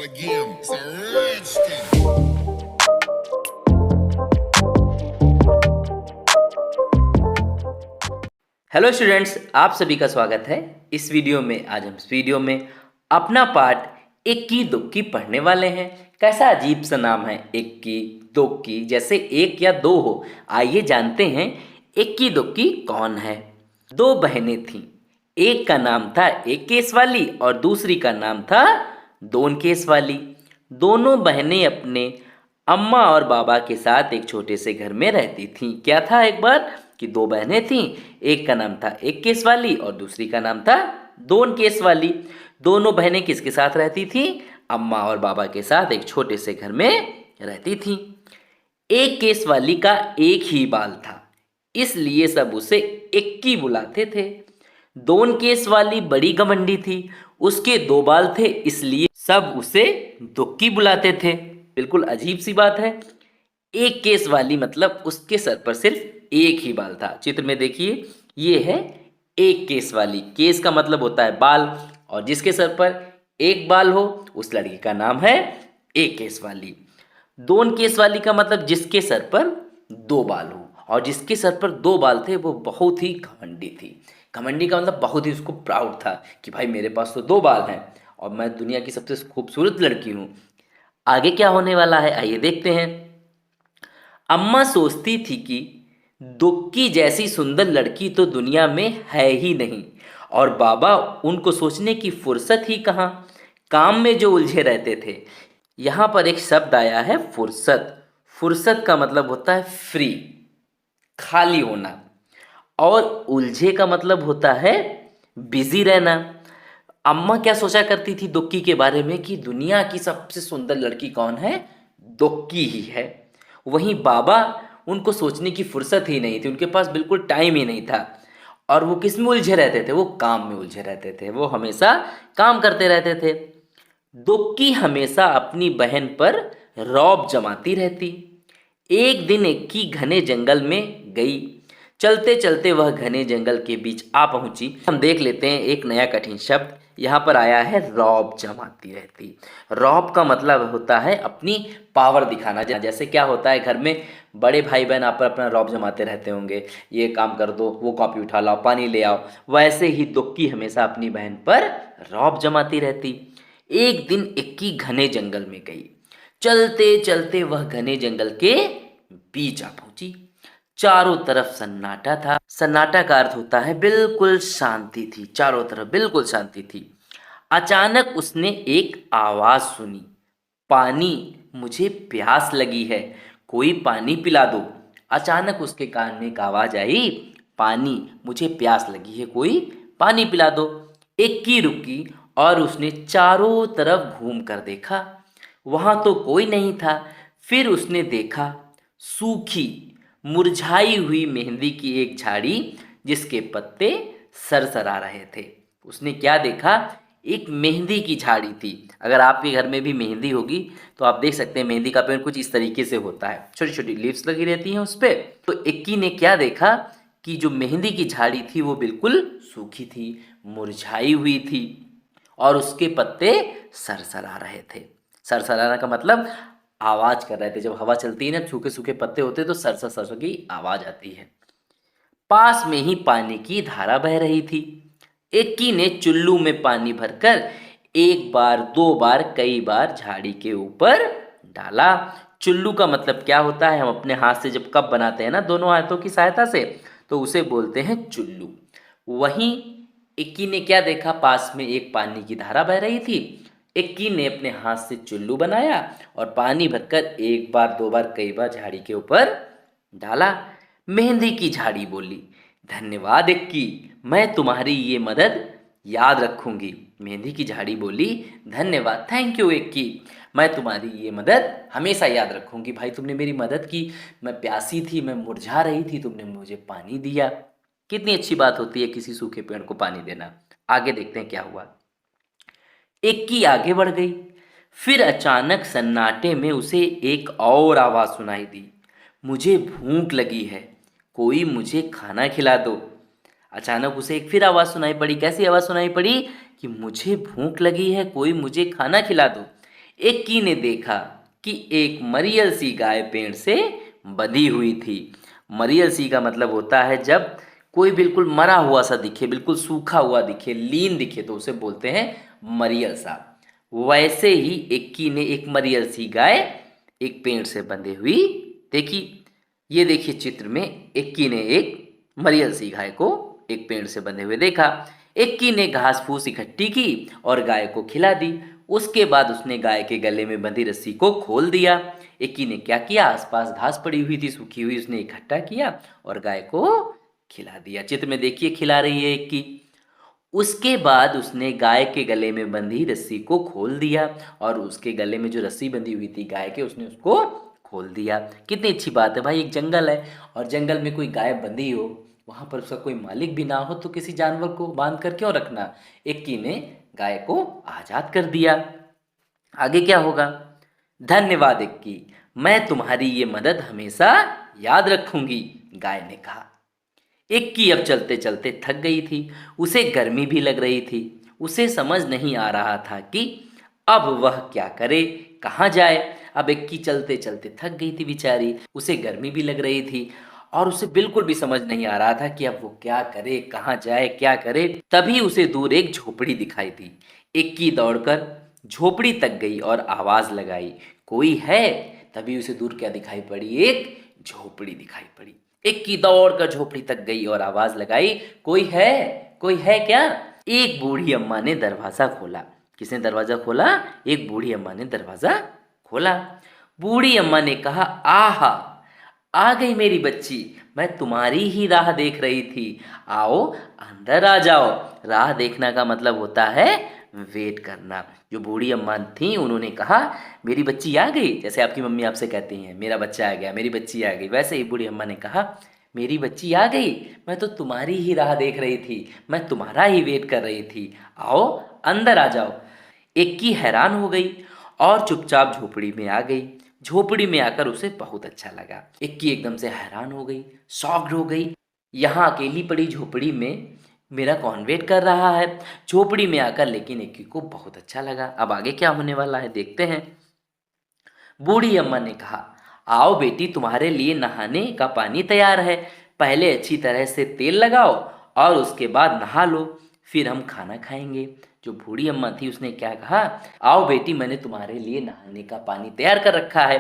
again. It's a Redskin. Hello students, आप सभी का स्वागत है इस वीडियो में। आज हम इस वीडियो में अपना पाठ इक्की दुक्की पढ़ने वाले हैं। कैसा अजीब सा नाम है, इक्की दुक्की, जैसे एक या दो हो। आइए जानते हैं इक्की दुक्की कौन है। दो बहनें थीं, एक का नाम था एक केस वाली और दूसरी का नाम था दोन केस वाली। दोनों बहनें अपने अम्मा और बाबा के साथ एक छोटे से घर में रहती थीं। क्या था एक बार कि दो बहनें थीं, एक का नाम था एक केस वाली और दूसरी का नाम था दोन केस वाली। दोनों बहनें किसके साथ रहती थीं? अम्मा और बाबा के साथ एक छोटे से घर में रहती थीं। एक केस वाली का एक ही बाल था, इसलिए सब उसे इक्की बुलाते थे। दोन केस वाली बड़ी घमंडी थी, उसके दो बाल थे, इसलिए सब उसे दुक्की बुलाते थे। बिल्कुल अजीब सी बात है। एक केस वाली मतलब उसके सर पर सिर्फ एक ही बाल था। चित्र में देखिए, ये है एक केस वाली। केस का मतलब होता है बाल, और जिसके सर पर एक बाल हो उस लड़की का नाम है एक केस वाली। दोन केस वाली का मतलब जिसके सर पर दो बाल हो, और जिसके सर पर दो बाल थे वो बहुत ही घमंडी थी। घमंडी का मतलब बहुत ही उसको प्राउड था कि भाई मेरे पास तो दो बाल हैं और मैं दुनिया की सबसे खूबसूरत लड़की हूँ। आगे क्या होने वाला है आइए देखते हैं। अम्मा सोचती थी कि दुक्की जैसी सुंदर लड़की तो दुनिया में है ही नहीं, और बाबा उनको सोचने की फुर्सत ही कहाँ, काम में जो उलझे रहते थे। यहाँ पर एक शब्द आया है फुर्सत। फुर्सत का मतलब होता है फ्री, खाली होना, और उलझे का मतलब होता है बिजी रहना। अम्मा क्या सोचा करती थी दुक्की के बारे में कि दुनिया की सबसे सुंदर लड़की कौन है? दुक्की ही है। वहीं बाबा, उनको सोचने की फुर्सत ही नहीं थी, उनके पास बिल्कुल टाइम ही नहीं था। और वो किस में उलझे रहते थे? वो काम में उलझे रहते थे, वो हमेशा काम करते रहते थे। दुक्की हमेशा अपनी बहन पर रौब जमाती रहती। एक दिन इक्की घने जंगल में गई। चलते चलते वह घने जंगल के बीच आ पहुंची। हम देख लेते हैं एक नया कठिन शब्द यहाँ पर आया है, रौब जमाती रहती। रौब का मतलब होता है अपनी पावर दिखाना। जैसे क्या होता है घर में बड़े भाई बहन आप पर अपना रौब जमाते रहते होंगे, ये काम कर दो, वो कॉपी उठा लाओ, पानी ले आओ। वैसे ही दुक्की हमेशा अपनी बहन पर रौब जमाती रहती। एक दिन इक्की घने जंगल में गई। चलते चलते वह घने जंगल के बीच आ पहुंची। चारों तरफ सन्नाटा था। सन्नाटा का अर्थ होता है बिल्कुल शांति थी, चारों तरफ बिल्कुल शांति थी। अचानक उसने एक आवाज सुनी, पानी, मुझे प्यास लगी है, कोई पानी पिला दो। अचानक उसके कान में एक आवाज आई, पानी, मुझे प्यास लगी है, कोई पानी पिला दो। इक्की रुकी और उसने चारों तरफ घूम कर देखा। वहां तो कोई नहीं था। फिर उसने देखा सूखी मुरझाई हुई मेहंदी की एक झाड़ी, जिसके पत्ते सरसरा रहे थे। उसने क्या देखा? एक मेहंदी की झाड़ी थी। अगर आपके घर में भी मेहंदी होगी तो आप देख सकते हैं मेहंदी का पेड़ कुछ इस तरीके से होता है, छोटी छोटी लीव्स लगी रहती हैं उस पे। तो इक्की ने क्या देखा कि जो मेहंदी की झाड़ी थी वो बिल्कुल सूखी थी, मुरझाई हुई थी, और उसके पत्ते सरसरा रहे थे। सरसराना का मतलब आवाज कर रहे थे। जब हवा चलती है ना, सूखे सूखे पत्ते होते हैं तो सरसर सरसर की आवाज आती है। पास में ही पानी की धारा बह रही थी। इक्की ने चुल्लू में पानी भरकर एक बार, दो बार, कई बार झाड़ी के ऊपर डाला। चुल्लू का मतलब क्या होता है? हम अपने हाथ से जब कप बनाते हैं ना दोनों हाथों की सहायता से, तो उसे बोलते हैं चुल्लू। वहीं इक्की ने क्या देखा? पास में एक पानी की धारा बह रही थी। इक्की ने अपने हाथ से चुल्लू बनाया और पानी भरकर एक बार, दो बार, कई बार झाड़ी के ऊपर डाला। मेहंदी की झाड़ी बोली, धन्यवाद इक्की, मैं तुम्हारी ये मदद याद रखूंगी। मेहंदी की झाड़ी बोली, धन्यवाद, थैंक यू इक्की, मैं तुम्हारी ये मदद हमेशा याद रखूंगी। भाई तुमने मेरी मदद की, मैं प्यासी थी, मैं मुरझा रही थी, तुमने मुझे पानी दिया। कितनी अच्छी बात होती है किसी सूखे पेड़ को पानी देना। आगे देखते हैं क्या हुआ। इक्की आगे बढ़ गई। फिर अचानक सन्नाटे में उसे एक और आवाज सुनाई दी, मुझे भूख लगी है, कोई मुझे खाना खिला दो। अचानक उसे एक फिर आवाज सुनाई पड़ी। कैसी आवाज सुनाई पड़ी? कि मुझे भूख लगी है, कोई मुझे खाना खिला दो। इक्की ने देखा कि एक मरियल सी गाय पेड़ से बंधी हुई थी। मरियल सी का मतलब होता है जब कोई बिल्कुल मरा हुआ सा दिखे, बिल्कुल सूखा हुआ दिखे, लीन दिखे, तो उसे बोलते हैं मरियल सा। वैसे ही इक्की ने एक मरियल सी गाय एक पेड़ से बंधे हुई देखी। ये देखिए चित्र में इक्की ने एक मरियल सी गाय को एक पेड़ से बंधे हुए देखा। इक्की ने घास फूस इकट्ठी की और गाय को खिला दी। उसके बाद उसने गाय के गले में बंधी रस्सी को खोल दिया। इक्की ने क्या किया, आसपास घास पड़ी हुई थी सूखी हुई, उसने इकट्ठा किया और गाय को खिला दिया। चित्र में देखिए खिला रही है इक्की। उसके बाद उसने गाय के गले में बंधी रस्सी को खोल दिया और उसके गले में जो रस्सी बंधी हुई थी गाय के, उसने उसको खोल दिया। कितनी अच्छी बात है भाई, एक जंगल है और जंगल में कोई गाय बंधी हो, वहां पर उसका कोई मालिक भी ना हो, तो किसी जानवर को बांध कर क्यों रखना। इक्की ने गाय को आजाद कर दिया। आगे क्या होगा। धन्यवाद इक्की, मैं तुम्हारी ये मदद हमेशा याद रखूंगी, गाय ने कहा। इक्की अब चलते चलते थक गई थी। उसे गर्मी भी लग रही थी। उसे समझ नहीं आ रहा था कि अब वह क्या करे, कहाँ जाए। अब इक्की चलते चलते थक गई थी बेचारी, उसे गर्मी भी लग रही थी और उसे बिल्कुल भी समझ नहीं आ रहा था कि अब वो क्या करे, कहाँ जाए, क्या करे। तभी उसे दूर एक झोपड़ी दिखाई दी। इक्की दौड़कर झोपड़ी तक गई और आवाज लगाई, कोई है। तभी उसे दूर क्या दिखाई पड़ी, एक झोपड़ी दिखाई पड़ी। इक्की दौड़कर झोपड़ी तक गई और आवाज लगाई, कोई है, कोई है क्या। एक बूढ़ी अम्मा ने दरवाजा खोला। किसने दरवाजा खोला, एक बूढ़ी अम्मा ने दरवाजा खोला। बूढ़ी अम्मा ने कहा, आहा, आ गई मेरी बच्ची, मैं तुम्हारी ही राह देख रही थी। आओ अंदर आ जाओ। राह देखना का मतलब होता है वेट करना। जो बूढ़ी अम्मा थी उन्होंने कहा, मेरी बच्ची आ गई। जैसे आपकी मम्मी आपसे कहती हैं मेरा बच्चा आ गया, मेरी बच्ची आ गई, वैसे ही बूढ़ी अम्मा ने कहा, मेरी बच्ची आ गई, मैं तो तुम्हारी ही राह देख रही थी, मैं तुम्हारा ही वेट कर रही थी, आओ अंदर आ जाओ। इक्की हैरान हो गई और चुपचाप झोपड़ी में आ गई। झोपड़ी में आकर उसे बहुत अच्छा लगा। इक्की एकदम से हैरान हो गई, शॉक्ड हो गई। यहाँ अकेली पड़ी झोपड़ी में मेरा कौन वेट कर रहा है। झोपड़ी में आकर लेकिन इक्की को बहुत अच्छा लगा। अब आगे क्या होने वाला है देखते हैं। बूढ़ी अम्मा ने कहा, आओ बेटी, तुम्हारे लिए नहाने का पानी तैयार है। पहले अच्छी तरह से तेल लगाओ और उसके बाद नहा लो, फिर हम खाना खाएंगे। जो बूढ़ी अम्मा थी उसने क्या कहा, आओ बेटी, मैंने तुम्हारे लिए नहाने का पानी तैयार कर रखा है।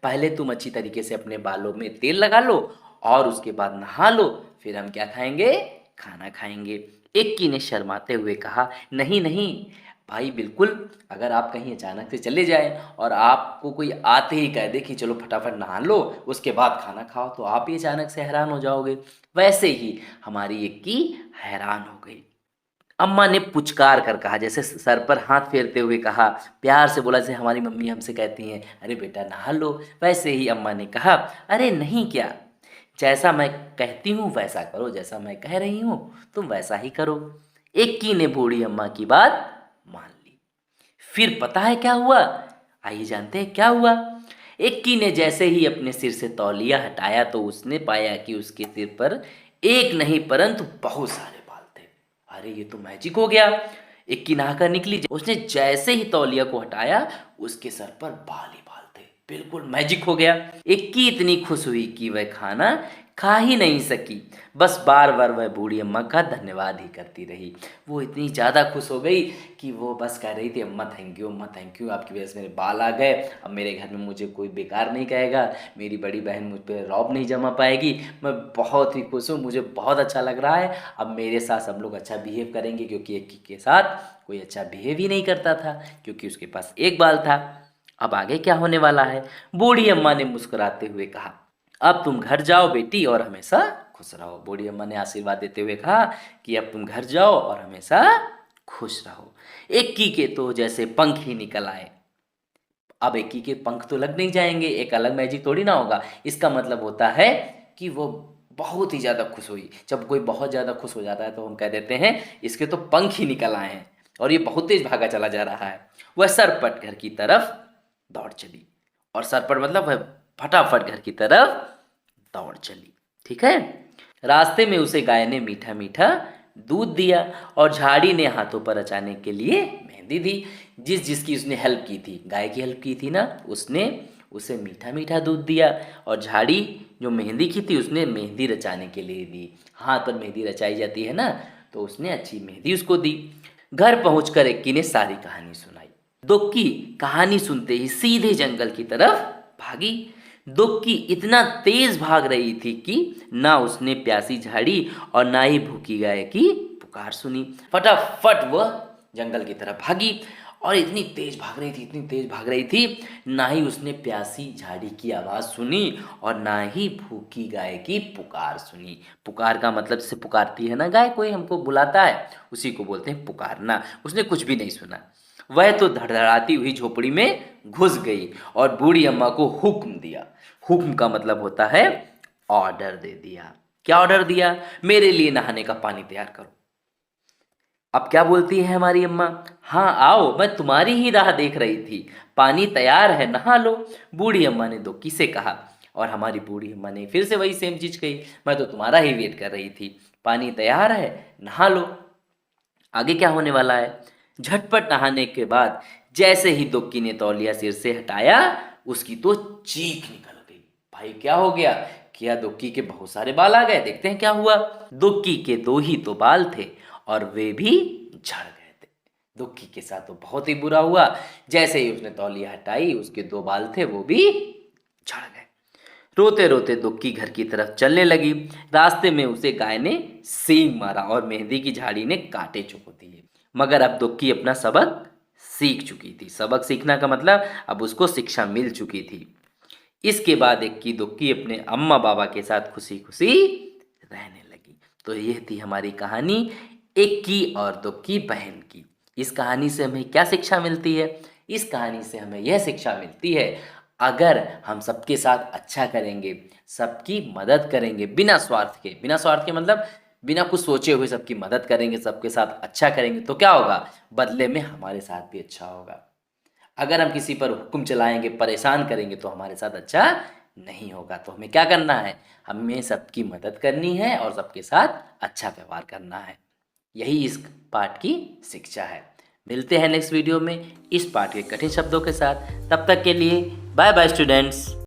पहले तुम अच्छी तरीके से अपने बालों में तेल लगा लो और उसके बाद नहा लो, फिर हम क्या खाएंगे, खाना खाएंगे। इक्की ने शर्माते हुए कहा, नहीं नहीं भाई, बिल्कुल, अगर आप कहीं अचानक से चले जाएं और आपको कोई आते ही कह दे कि चलो फटाफट नहा लो उसके बाद खाना खाओ, तो आप ही अचानक से हैरान हो जाओगे। वैसे ही हमारी इक्की हैरान हो गई। अम्मा ने पुचकार कर कहा, जैसे सर पर हाथ फेरते हुए कहा, प्यार से बोला जैसे हमारी मम्मी हमसे कहती हैं, अरे बेटा नहा लो। वैसे ही अम्मा ने कहा, अरे नहीं क्या, जैसा मैं कहती हूँ वैसा करो, जैसा मैं कह रही हूँ तुम वैसा ही करो। इक्की ने बूढ़ी अम्मा की बात मान ली। फिर पता है क्या हुआ, आइए जानते हैं क्या हुआ। इक्की ने जैसे ही अपने सिर से तौलिया हटाया तो उसने पाया कि उसके सिर पर एक नहीं परंतु बहुत सारे बाल थे। अरे ये तो मैजिक हो गया। इक्की नहाकर निकली, उसने जैसे ही तौलिया को हटाया उसके सर पर बाल ही बाल थे, बिल्कुल मैजिक हो गया। इक्की इतनी खुश हुई कि वह खाना खा ही नहीं सकी, बस बार बार वह बूढ़ी अम्मा का धन्यवाद ही करती रही। वो इतनी ज़्यादा खुश हो गई कि वो बस कह रही थी, अम्मा थैंक यू, अम्मा थैंक यू, आपकी वजह से मेरे बाल आ गए, अब मेरे घर में मुझे कोई बेकार नहीं कहेगा, मेरी बड़ी बहन मुझ पर रौब नहीं जमा पाएगी, मैं बहुत ही खुश हूँ, मुझे बहुत अच्छा लग रहा है। अब मेरे साथ सब लोग अच्छा बिहेव करेंगे, क्योंकि एक के साथ कोई अच्छा बिहेव ही नहीं करता था क्योंकि उसके पास एक बाल था। अब आगे क्या होने वाला है। बूढ़ी अम्मा ने मुस्कुराते हुए कहा, अब तुम घर जाओ बेटी और हमेशा खुश रहो। बूढ़ी अम्मा ने आशीर्वाद देते हुए कहा कि अब तुम घर जाओ और हमेशा खुश रहो। इक्की के तो जैसे पंख ही निकल आए। अब इक्की के पंख तो लग नहीं जाएंगे, एक अलग मैजिक थोड़ी ना होगा। इसका मतलब होता है कि वो बहुत ही ज़्यादा खुश हुई। जब कोई बहुत ज़्यादा खुश हो जाता है तो हम कह देते हैं इसके तो पंख ही निकल आए हैं और ये बहुत तेज भागा चला जा रहा है। वह सरपट घर की तरफ दौड़ चली, और सरपट मतलब वह फटाफट घर की तरफ दौड़ चली। ठीक है। रास्ते में उसे गाय ने मीठा मीठा दूध दिया और झाड़ी ने हाथों पर रचाने के लिए मेहंदी दी। जिसकी उसने हेल्प की थी, गाय की हेल्प की थी ना, उसने उसे मीठा मीठा दूध दिया और झाड़ी जो मेहंदी की थी उसने मेहंदी रचाने के लिए दी। हाथ पर मेहंदी रचाई जाती है ना, तो उसने अच्छी मेहंदी उसको दी। घर पहुंचकर इक्की ने सारी कहानी सुनाई। दुक्की कहानी सुनते ही सीधे जंगल की तरफ भागी। दुक्की इतना तेज भाग रही थी कि ना उसने प्यासी झाड़ी और ना ही भूखी गाय की पुकार सुनी। फटाफट वह जंगल की तरफ भागी और इतनी तेज भाग रही थी, इतनी तेज भाग रही थी, ना ही उसने प्यासी झाड़ी की आवाज़ सुनी और ना ही भूखी गाय की पुकार सुनी। पुकार का मतलब जैसे पुकारती है ना गाय, कोई हमको बुलाता है, उसी को बोलते हैं पुकारना। उसने कुछ भी नहीं सुना। वह तो धड़धड़ाती हुई झोपड़ी में घुस गई और बूढ़ी अम्मा को हुक्म दिया। हुक्म का मतलब होता है ऑर्डर दे दिया। क्या ऑर्डर दिया? मेरे लिए नहाने का पानी तैयार करो। अब क्या बोलती है हमारी अम्मा? हाँ आओ, मैं तुम्हारी ही राह देख रही थी, पानी तैयार है, नहा लो। बूढ़ी अम्मा ने दुक्की से कहा और हमारी बूढ़ी अम्मा ने फिर से वही सेम चीज कही, मैं तो तुम्हारा ही वेट कर रही थी, पानी तैयार है, नहा लो। आगे क्या होने वाला है? झटपट नहाने के बाद जैसे ही दुक्की ने तौलिया सिर से हटाया, उसकी तो चीख निकल गई। भाई क्या हो गया? क्या दुक्की के बहुत सारे बाल आ गए? देखते हैं क्या हुआ। दुक्की के दो ही तो बाल थे और वे भी झड़ गए थे। दुक्की के साथ तो बहुत ही बुरा हुआ। जैसे ही उसने तौलिया हटाई, उसके दो बाल थे वो भी झड़ गए। रोते रोते दुक्की घर की तरफ चलने लगी। रास्ते में उसे गाय ने सींग मारा और मेहंदी की झाड़ी ने कांटे चुभो दिए। मगर अब दुक्की अपना सबक सीख चुकी थी। सबक सीखना का मतलब अब उसको शिक्षा मिल चुकी थी। इसके बाद इक्की दुक्की अपने अम्मा बाबा के साथ खुशी खुशी रहने लगी। तो यह थी हमारी कहानी इक्की और दुक्की बहन की। इस कहानी से हमें क्या शिक्षा मिलती है? इस कहानी से हमें यह शिक्षा मिलती है, अगर हम सबके साथ अच्छा करेंगे, सबकी मदद करेंगे बिना स्वार्थ के, बिना स्वार्थ के मतलब बिना कुछ सोचे हुए सबकी मदद करेंगे, सबके साथ अच्छा करेंगे, तो क्या होगा? बदले में हमारे साथ भी अच्छा होगा। अगर हम किसी पर हुक्म चलाएंगे, परेशान करेंगे, तो हमारे साथ अच्छा नहीं होगा। तो हमें क्या करना है? हमें सबकी मदद करनी है और सबके साथ अच्छा व्यवहार करना है। यही इस पाठ की शिक्षा है। मिलते हैं नेक्स्ट वीडियो में इस पाठ के कठिन शब्दों के साथ। तब तक के लिए बाय बाय स्टूडेंट्स।